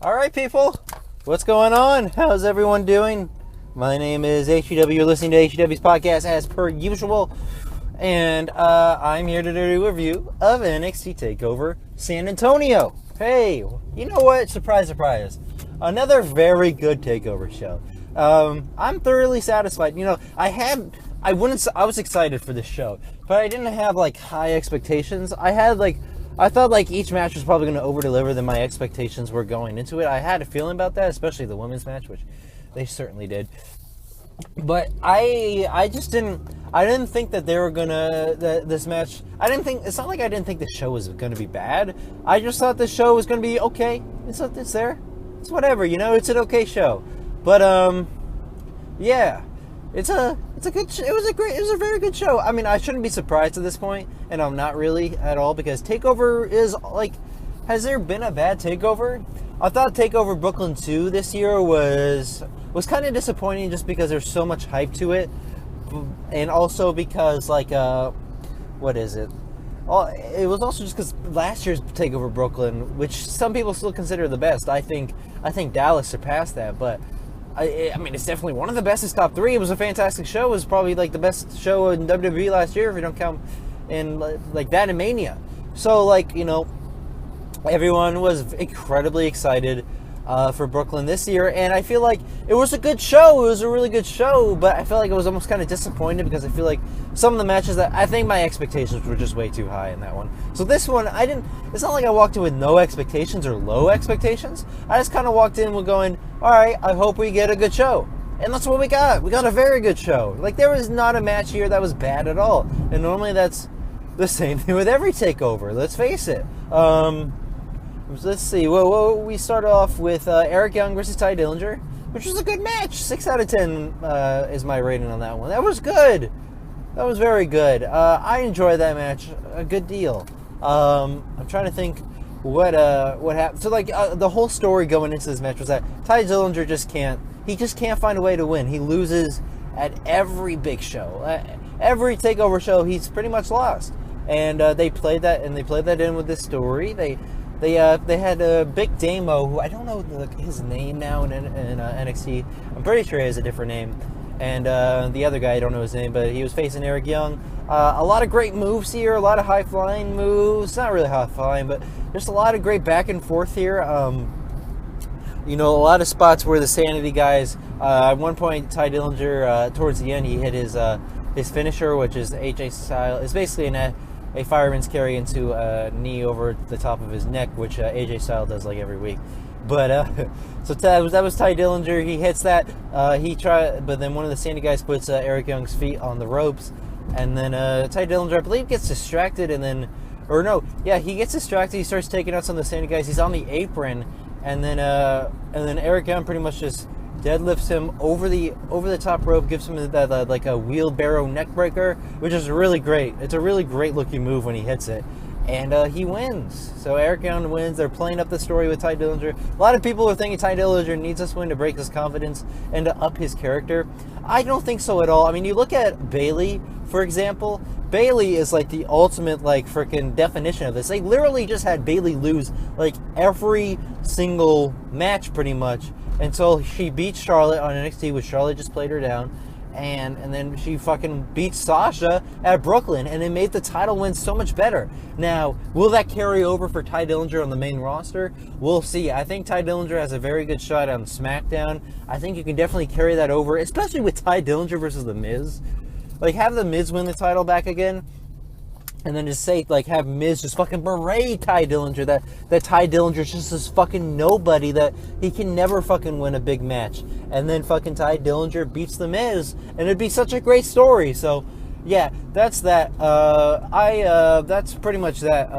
All right, people. What's going on? How's everyone doing? My name is HEW. You're listening to HEW's podcast as per usual. And I'm here to do a review of NXT Takeover San Antonio. Hey, you know what? Surprise, surprise. Another very good Takeover show. I'm thoroughly satisfied. You know, I was excited for this show, but I didn't have like high expectations. I thought like each match was probably going to over-deliver than my expectations were going into it. I had a feeling about that, especially the women's match, which they certainly did. But I didn't think that they were gonna this match. It's not like I didn't think the show was gonna be bad. I just thought the show was gonna be okay. It's there. It's whatever, you know. It's an okay show. But yeah. It was a very good show. I mean, I shouldn't be surprised at this point, and I'm not really at all, because Takeover is like, has there been a bad Takeover? I thought Takeover Brooklyn 2 this year was kind of disappointing, just because there's so much hype to it, and also because like what is it? It was also just because last year's Takeover Brooklyn, which some people still consider the best. I think Dallas surpassed that, but. I mean, it's definitely one of the best. It's top 3. It was a fantastic show. It was probably like the best show in WWE last year, if you don't count in like that in Mania. So, like, you know, everyone was incredibly excited for Brooklyn this year, and I feel like it was a good show. It was a really good show, but I feel like it was almost kind of disappointed, because I feel like some of the matches that I think my expectations were just way too high in that one. So this one, it's not like I walked in with no expectations or low expectations. I just kind of walked in with going, all right, I hope we get a good show. And that's what we got. We got a very good show. Like, there was not a match here that was bad at all. And normally that's the same thing with every Takeover. Let's face it. Let's see. Well, we started off with Eric Young versus Ty Dillinger, which was a good match. 6 out of 10 is my rating on that one. That was good. That was very good. I enjoyed that match a good deal. I'm trying to think what happened. So, like, the whole story going into this match was that Ty Dillinger just can't find a way to win. He loses at every big show. Every Takeover show, he's pretty much lost. And they played that in with this story. They had a Big Damo, who I don't know his name now in NXT. I'm pretty sure he has a different name. And the other guy, I don't know his name, but he was facing Eric Young. A lot of great moves here, a lot of high-flying moves. Not really high-flying, but just a lot of great back and forth here. You know, a lot of spots where the Sanity guys, at one point, Ty Dillinger, towards the end, he hit his finisher, which is AJ style. It's basically a fireman's carry into a knee over the top of his neck, which AJ Styles does like every week. But so that was Ty Dillinger. He hits that. But then one of the Sandy guys puts Eric Young's feet on the ropes, and then Ty Dillinger, I believe, gets distracted, he gets distracted. He starts taking out some of the Sandy guys. He's on the apron, and then Eric Young pretty much just deadlifts him over the top rope, gives him that like a wheelbarrow neck breaker, which is really great. It's a really great looking move when he hits it, and he wins. So Eric Young wins. They're playing up the story with Ty Dillinger. A lot of people are thinking Ty Dillinger needs this win to break his confidence and to up his character. I don't think so at all. I mean, you look at Bayley, for example. Bayley is like the ultimate like freaking definition of this. They literally just had Bayley lose like every single match pretty much, until she beat Charlotte on NXT, which Charlotte just played her down. And then she fucking beat Sasha at Brooklyn, and it made the title win so much better. Now, will that carry over for Ty Dillinger on the main roster? We'll see. I think Ty Dillinger has a very good shot on SmackDown. I think you can definitely carry that over, especially with Ty Dillinger versus The Miz. Like, have The Miz win the title back again, and then just say, like, have Miz just fucking berate Ty Dillinger, that Ty Dillinger's just this fucking nobody, that he can never fucking win a big match. And then fucking Ty Dillinger beats The Miz, and it'd be such a great story. So, yeah, that's that. That's pretty much that.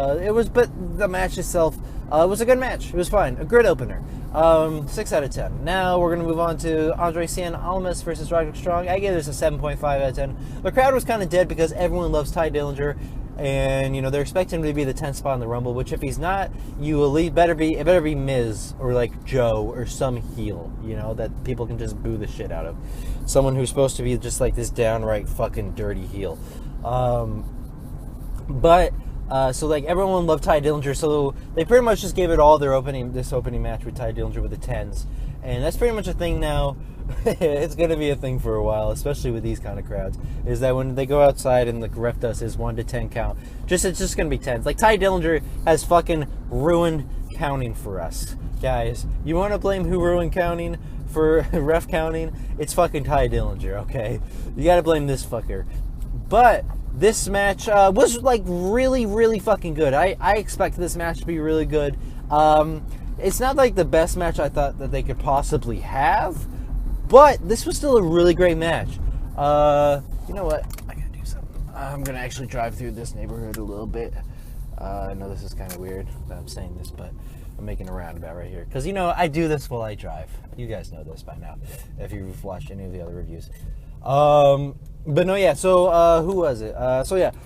But the match itself, it was a good match. It was fine. A good opener. 6 out of 10. Now we're going to move on to Andre San Almas versus Roderick Strong. I gave this a 7.5 out of 10. The crowd was kind of dead because everyone loves Ty Dillinger. And, you know, they're expecting him to be the 10th spot in the Rumble, which if he's not, it better be Miz or, like, Joe or some heel, you know, that people can just boo the shit out of. Someone who's supposed to be just, like, this downright fucking dirty heel. But So like everyone loved Ty Dillinger, so they pretty much just gave it all this opening match with Ty Dillinger with the 10s, and that's pretty much a thing now. It's gonna be a thing for a while, especially with these kind of crowds. Is that when they go outside and the ref does his 1 to 10 count, it's just gonna be 10s. Like Ty Dillinger has fucking ruined counting for us, guys. You want to blame who ruined counting for ref counting? It's fucking Ty Dillinger, okay? You gotta blame this fucker. But this match was like really, really fucking good. I expected this match to be really good. It's not like the best match I thought that they could possibly have, but this was still a really great match. You know what? I gotta do something. I'm gonna actually drive through this neighborhood a little bit. I know this is kind of weird that I'm saying this, but I'm making a roundabout right here. Because, I do this while I drive. You guys know this by now, if you've watched any of the other reviews. But no, yeah, so, who was it?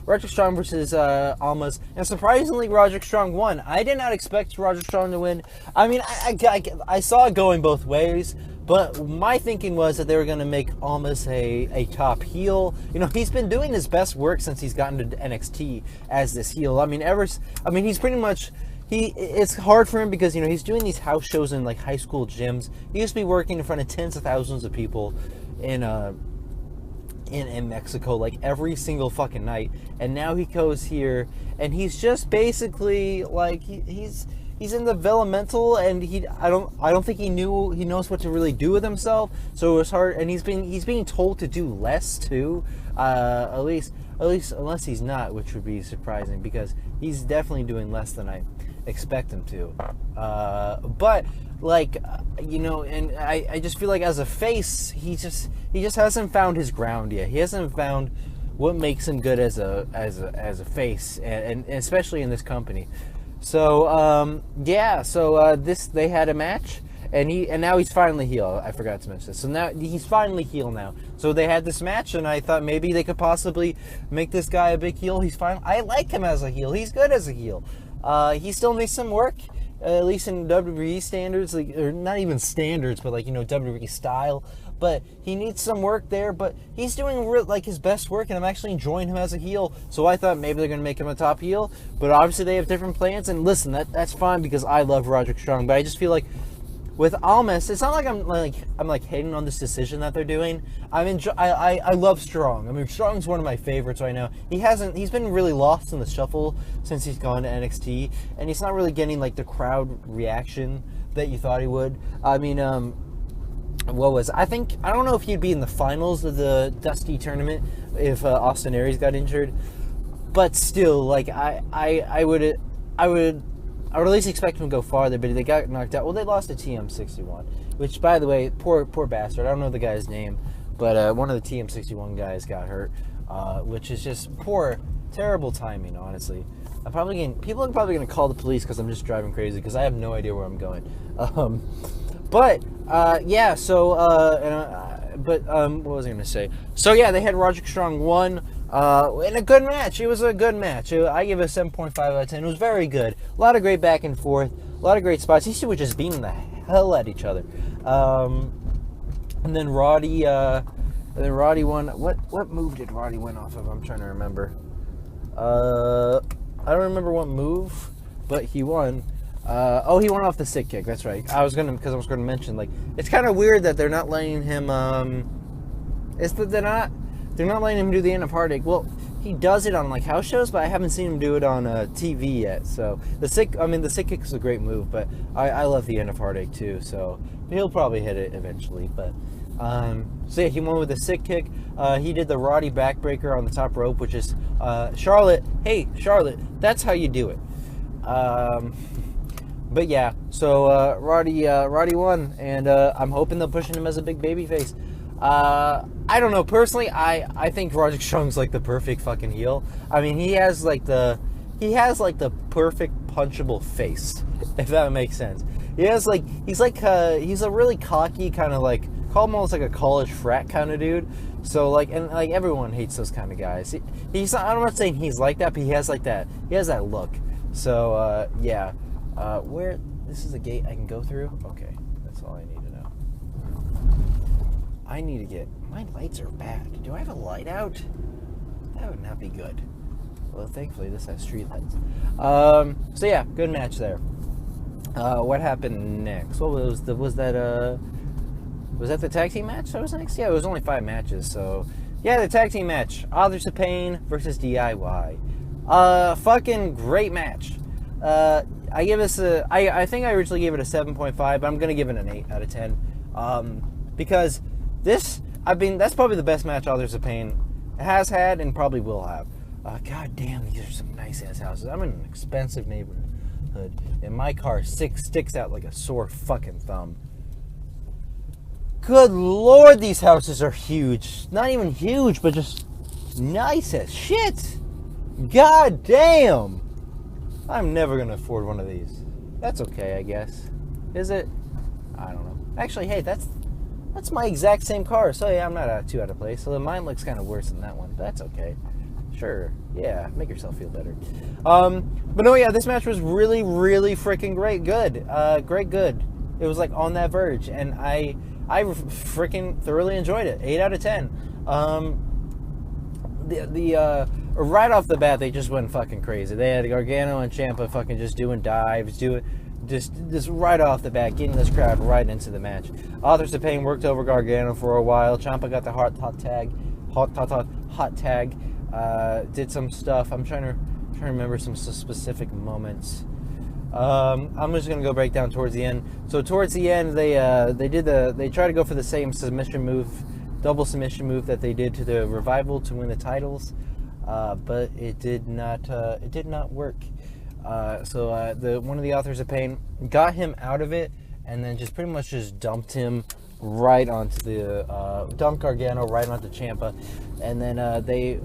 Roderick Strong versus Almas, and surprisingly, Roderick Strong won. I did not expect Roderick Strong to win. I mean, I saw it going both ways, but my thinking was that they were going to make Almas a top heel. He's been doing his best work since he's gotten to NXT as this heel. He's pretty much... It's hard for him because, he's doing these house shows in, like, high school gyms. He used to be working in front of tens of thousands of people in Mexico, like, every single fucking night. And now he goes here, and he's just basically, like, he's in the developmental, and I don't think he knows what to really do with himself. So it was hard, and he's being told to do less, too. At least, unless he's not, which would be surprising, because he's definitely doing less than I expect him to. But like, and I just feel like as a face, he just hasn't found his ground yet. He hasn't found what makes him good as a face, and especially in this company. So they had a match, and now he's finally heel. I forgot to mention this. So now he's finally heel now. So they had this match, and I thought maybe they could possibly make this guy a big heel. I like him as a heel. He's good as a heel. He still needs some work, at least in WWE standards, or not even standards, but WWE style. But he needs some work there, but he's doing his best work, and I'm actually enjoying him as a heel. So I thought maybe they're going to make him a top heel, but obviously they have different plans. And listen, that's fine because I love Roderick Strong, but I just feel like with Almas, it's not like I'm hating on this decision that they're doing. I love Strong. Strong's one of my favorites right now. He's been really lost in the shuffle since he's gone to NXT, and he's not really getting the crowd reaction that you thought he would. I don't know if he'd be in the finals of the Dusty tournament if Austin Aries got injured, but still, I would at least expect him to go farther, but they got knocked out. Well, they lost to TM61, which, by the way, poor bastard. I don't know the guy's name, but one of the TM61 guys got hurt, which is just terrible timing, honestly. People are probably going to call the police because I'm just driving crazy because I have no idea where I'm going. What was I going to say? So, yeah, they had Roderick Strong 1. In a good match. It was a good match. I give it a 7.5 out of 10. It was very good. A lot of great back and forth. A lot of great spots. These two were just beating the hell at each other. And then Roddy won. What move did Roddy win off of? I'm trying to remember. I don't remember what move, but he won. He won off the sick kick. That's right. I was gonna mention, it's kind of weird that they're not letting him. They're not letting him do the end of Heartache. Well, he does it on house shows, but I haven't seen him do it on TV yet. So the sick kick is a great move, but I love the end of Heartache too. So he'll probably hit it eventually. But he won with the sick kick. He did the Roddy backbreaker on the top rope, which is Charlotte. Hey, Charlotte, that's how you do it. But yeah, so Roddy won, and I'm hoping they're pushing him as a big babyface. I don't know, personally, I think Roderick Strong's the perfect fucking heel. He has the perfect punchable face, if that makes sense. He's a really cocky kind of call him almost like a college frat kind of dude. So everyone hates those kind of guys. He's not, I'm not saying he's like that, but he has that look. So yeah, where this is a gate I can go through. Okay, that's all I need to know. I need to get... My lights are bad. Do I have a light out? That would not be good. Well, thankfully this has street lights. So yeah, good match there. What happened next? What was that the tag team match that was next? Yeah, it was only 5 matches. So yeah, the tag team match: Authors of Pain versus DIY. Fucking great match. I give this I think I originally gave it a 7.5, but I'm gonna give it an 8 out of 10. Because that's probably the best match Authors of Pain has had and probably will have. God damn, these are some nice ass houses. I'm in an expensive neighborhood, and my car sticks out like a sore fucking thumb. Good Lord, these houses are huge. Not even huge, but just nice as shit. God damn. I'm never gonna afford one of these. That's okay, I guess. Is it? I don't know. Actually, hey, that's my exact same car. So yeah, I'm not too out of place. So mine looks kind of worse than that one. But that's okay. Sure. Yeah, make yourself feel better. But no, yeah, this match was really, really freaking great. Good. Great good. It was like on that verge, and I freaking thoroughly enjoyed it. 8 out of 10. Right off the bat, they just went fucking crazy. They had Gargano and Ciampa fucking just doing dives, just right off the bat, getting this crowd right into the match. Authors of Pain worked over Gargano for a while. Ciampa got the hot tag. Did some stuff. I'm trying to remember some specific moments. I'm just gonna go break down towards the end. So towards the end, they tried to go for the same submission move, double submission move that they did to the Revival to win the titles, but it did not work. So one of the Authors of Pain got him out of it, and then just pretty much just dumped him right onto dumped Gargano right onto Ciampa, and then they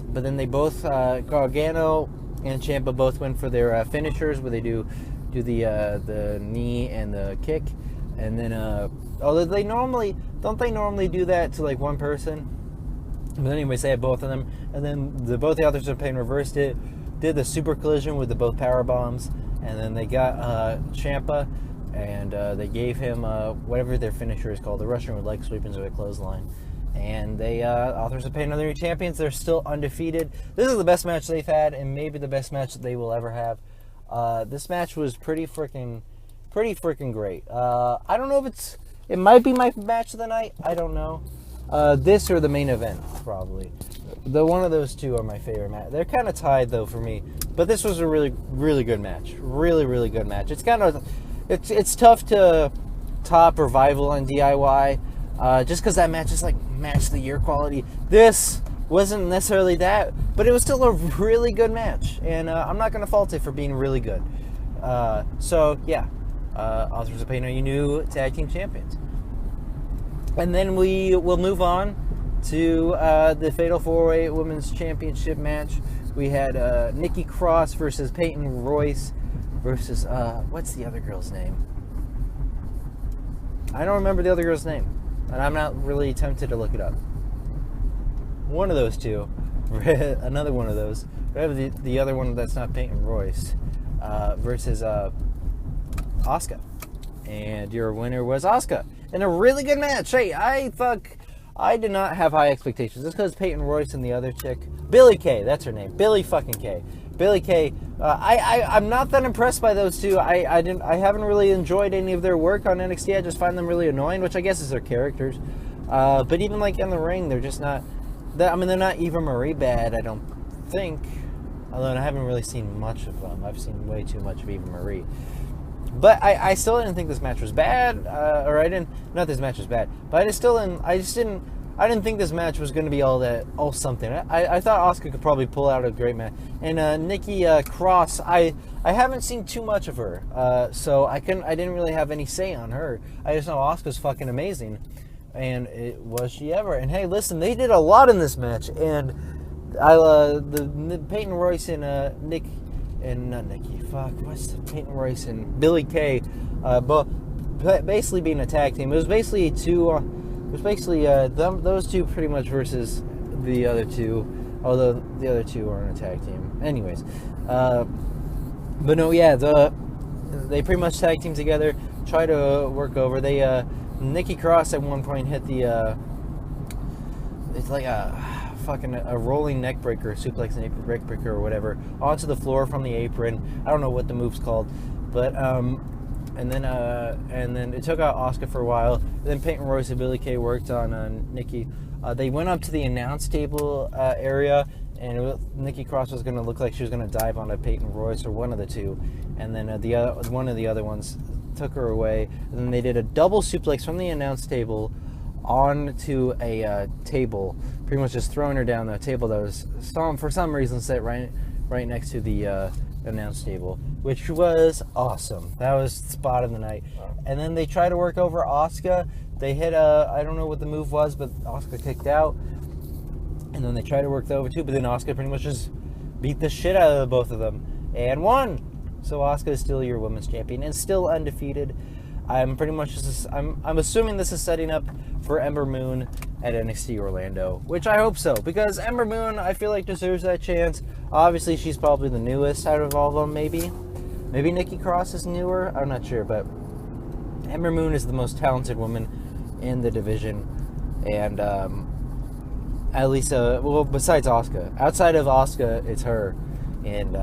both Gargano and Ciampa both went for their finishers, where they do the knee and the kick, and then although they normally do that to like one person, but anyways, they had both of them, and then both the Authors of Pain reversed it, did the super collision with both power bombs, and then they got Ciampa, and they gave him whatever their finisher is called, the Russian with leg sweep into a clothesline. And they, Authors of Pain are the new champions. They're still undefeated. This is the best match they've had, and maybe the best match that they will ever have. This match was pretty freaking great. I don't know if it might be my match of the night. I don't know. This or the main event, probably. One of those two are my favorite match. They're kind of tied though for me, but this was a really, really good match. Really, really good match. It's tough to top Revival and DIY, just because that match is like match of the year quality. This wasn't necessarily that, but it was still a really good match, and I'm not going to fault it for being really good. So yeah, Authors of Pain are your new tag team champions. And then we will move on to the Fatal 4-Way Women's Championship match. We had Nikki Cross versus Peyton Royce versus, what's the other girl's name? I don't remember the other girl's name, and I'm not really tempted to look it up. One of those two. Another one of those. We have the other one that's not Peyton Royce versus Asuka. And your winner was Asuka. In a really good match. Hey, I did not have high expectations. Just because Peyton Royce and the other chick, Billie Kay, that's her name. Billie fucking Kay. Billie Kay. I'm not that impressed by those two. I haven't really enjoyed any of their work on NXT. I just find them really annoying, which I guess is their characters. But even like in the ring, they're just not. They're not Eva Marie bad, I don't think. Although I haven't really seen much of them. I've seen way too much of Eva Marie. But I still didn't think this match was bad. Not this match was bad. But I didn't think this match was going to be all something. I thought Asuka could probably pull out a great match. And Nikki Cross, I haven't seen too much of her. So I didn't really have any say on her. I just know Asuka's fucking amazing. And was she ever? And hey, listen, they did a lot in this match, and the Peyton Royce and Peyton Royce and Billie Kay, both basically being a tag team. It was basically those two pretty much versus the other two, although the other two aren't a tag team. Anyways, but no, yeah, they pretty much tag team together, try to work over. Nikki Cross at one point hit the it's like a a rolling neck breaker, suplex neck breaker or whatever, onto the floor from the apron. I don't know what the move's called, but and then it took out Asuka for a while. Then Peyton Royce and Billie Kay worked on Nikki. They went up to the announce table area, and Nikki Cross was going to look like she was going to dive onto Peyton Royce or one of the two, and then one of the other ones took her away. And then they did a double suplex from the announce table onto a table, pretty much just throwing her down the table that was for some reason set right next to the announce table, which was awesome. That was the spot of the night. Wow. And then they tried to work over Asuka. They hit I don't know what the move was, but Asuka kicked out. And then they tried to work that over too, but then Asuka pretty much just beat the shit out of the both of them and won. So Asuka is still your women's champion and still undefeated. I'm pretty much I'm assuming this is setting up for Ember Moon at NXT Orlando, which I hope so, because Ember Moon, I feel like, deserves that chance. Obviously, she's probably the newest out of all of them, maybe Nikki Cross is newer, I'm not sure, but Ember Moon is the most talented woman in the division, and at least besides Asuka, outside of Asuka, it's her. And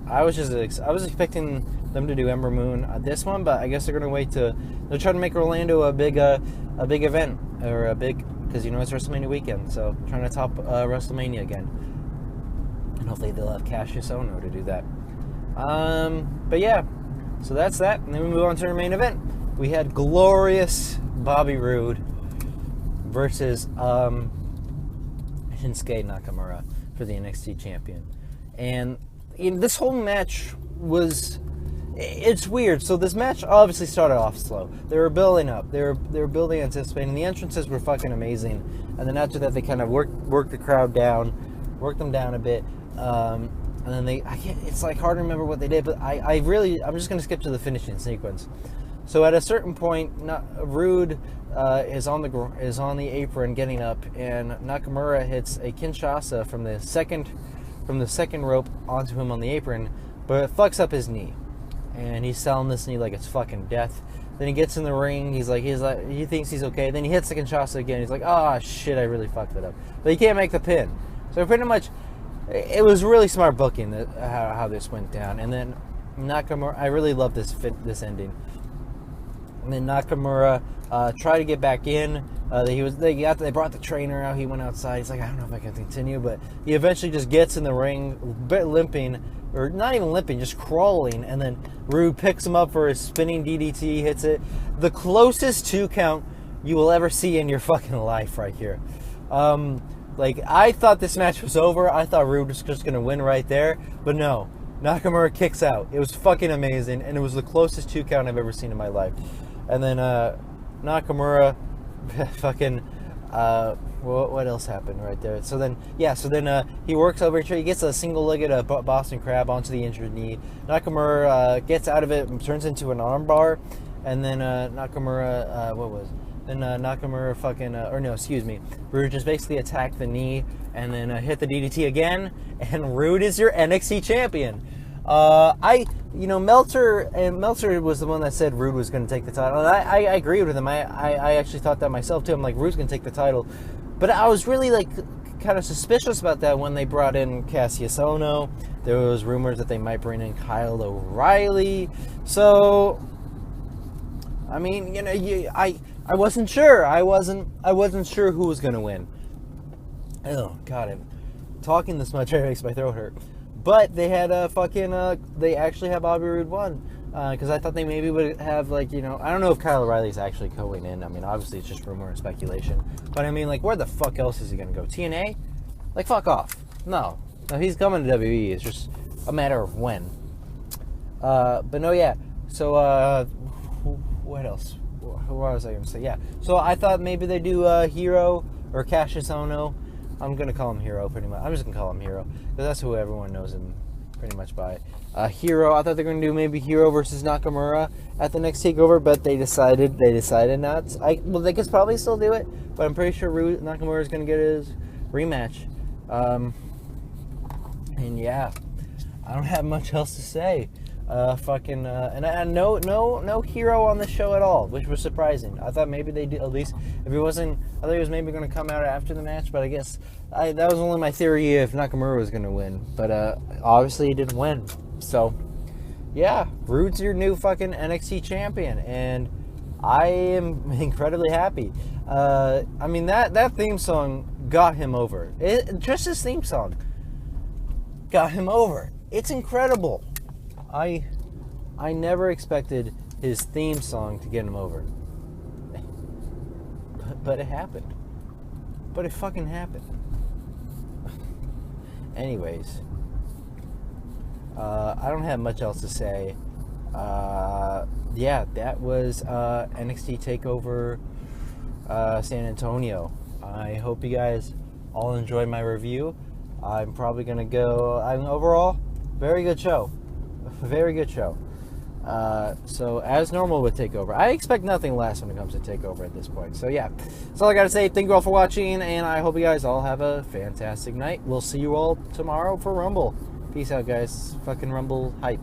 I was expecting them to do Ember Moon this one, but I guess they're gonna wait they're trying to make Orlando a big event, or because it's WrestleMania weekend, so trying to top WrestleMania again, and hopefully they'll have Cassius Ohno to do that. But yeah, so that's that, and then we move on to our main event. We had glorious Bobby Roode versus Shinsuke Nakamura for the NXT champion, and this whole match it's weird. So this match obviously started off slow. They were building up. They were building, anticipating. The entrances were fucking amazing, and then after that they kind of worked the crowd down, worked them down a bit, and then it's like hard to remember what they did, but I'm just gonna skip to the finishing sequence. So at a certain point, Roode is on the apron getting up, and Nakamura hits a Kinshasa from the second rope onto him on the apron, but it fucks up his knee. And he's selling this knee like it's fucking death. Then he gets in the ring. He thinks he's okay. Then he hits the Kinshasa again. He's like, oh shit, I really fucked it up. But he can't make the pin. So pretty much, it was really smart booking how this went down. And then Nakamura, I really love this ending. And then Nakamura tried to get back in. They brought the trainer out. He went outside. He's like, I don't know if I can continue, but he eventually just gets in the ring, limping, or not even limping, just crawling. And then Roode picks him up for his spinning DDT, hits it. The closest 2 count you will ever see in your fucking life, right here. I thought this match was over. I thought Roode was just gonna win right there, but no. Nakamura kicks out. It was fucking amazing, and it was the closest 2 count I've ever seen in my life. And then Nakamura fucking what else happened right there? So then he works over, he gets a single-legged Boston Crab onto the injured knee. Nakamura gets out of it and turns into an armbar, and then Nakamura Roode just basically attacked the knee and then hit the DDT again, and Roode is your NXT champion. Meltzer was the one that said Roode was going to take the title, and I agreed with him. I actually thought that myself too. I'm like, Roode's going to take the title, but I was really kind of suspicious about that when they brought in Cassius Ohno. There was rumors that they might bring in Kyle O'Reilly, so I mean, I wasn't sure. I wasn't sure who was going to win. Oh God, talking this much makes my throat hurt. But they had they actually had Bobby Roode won. Because I thought they maybe would have, I don't know if Kyle O'Reilly's actually going in. I mean, obviously it's just rumor and speculation. But I mean, where the fuck else is he going to go? TNA? Fuck off. No, he's coming to WWE. It's just a matter of when. But no, yeah. So, what else? What was I going to say? Yeah. So I thought maybe they do Hero or Cassius Ohno. I'm going to call him Hero pretty much. I'm just going to call him Hero because that's who everyone knows him pretty much by. Hero, I thought they were going to do maybe Hero versus Nakamura at the next Takeover, but they decided not. They could probably still do it, but I'm pretty sure Nakamura is going to get his rematch. And yeah, I don't have much else to say. And no hero on the show at all, which was surprising. I thought maybe they did, at least if he wasn't. I thought he was maybe going to come out after the match, but I guess that was only my theory if Nakamura was going to win. But obviously he didn't win. So yeah, Rude's your new fucking NXT champion, and I am incredibly happy. I mean that theme song got him over. Just his theme song got him over. It's incredible. I never expected his theme song to get him over. But it happened. But it fucking happened. Anyways, I don't have much else to say. Yeah, that was NXT Takeover San Antonio. I hope you guys all enjoyed my review. I'm probably going to go... overall, very good show. Very good show. So, as normal with Takeover, I expect nothing less when it comes to Takeover at this point. So, yeah, that's all I got to say. Thank you all for watching, and I hope you guys all have a fantastic night. We'll see you all tomorrow for Rumble. Peace out, guys. Fucking Rumble hype.